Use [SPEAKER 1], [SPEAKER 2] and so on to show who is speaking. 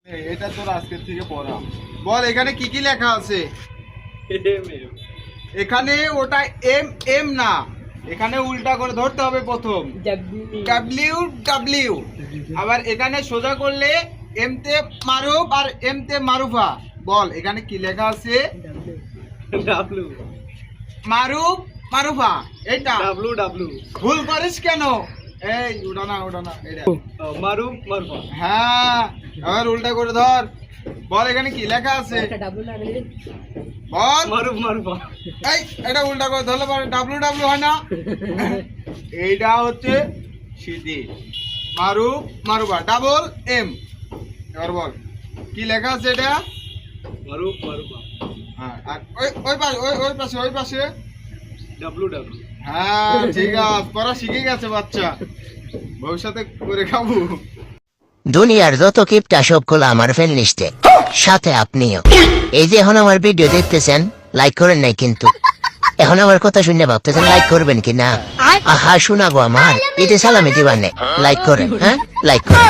[SPEAKER 1] এটা তোর আজকের থেকে পড়া। বল এখানে কি কি লেখা আছে? এখানে ওটা এম এম না, এখানে উল্টা করে ধরতে হবে প্রথম ডাব্লিউ ডাব্লিউ। আবার এখানে সোজা করলে এম তে মারুফ আর এম তে মারুফা। বল এখানে কি লেখা আছে?
[SPEAKER 2] ডাব্লু
[SPEAKER 1] মারুফ মারুফা। এটা
[SPEAKER 2] ডাব্লু ডাব্লু
[SPEAKER 1] ভুল করিস কেন? এই উঠানা এটা
[SPEAKER 2] মারুফ মারুফা।
[SPEAKER 1] হ্যাঁ, আবার উল্টা করে ধর। বল এখানে কি লেখা আছে? বল
[SPEAKER 2] মারুফ মারুফা।
[SPEAKER 1] এই এটা উল্টা করে ধরলে পরে ডাব্লু ডাব্লু হয় না? এইটা হচ্ছে সিদ্ধি। মারুফ মারুফা ডাবল এম। এবার বল কি লেখা আছে এটা?
[SPEAKER 2] মারুফ মারুফা।
[SPEAKER 1] হ্যাঁ, আর ওই পাশে
[SPEAKER 2] ডাব্লু ডাব্লু।
[SPEAKER 1] হ্যাঁ ঠিক আছে, পড়া শিখে গেছে বাচ্চা, ভবিষ্যতে করে খাবো।
[SPEAKER 3] দুনিয়ার যত কিপটা সবগুলো আমার ফ্রেন্ড লিস্টে, সাথে আপনিও। এই যে এখন আমার ভিডিও দেখতেছেন, লাইক করেন নাই কিন্তু। এখন আমার কথা শুনে ভাবতেছেন লাইক করবেন কি না? আহা শোনাবো আমার, এতে সালামি দিবানে। লাইক করেন, হ্যাঁ লাইক করেন।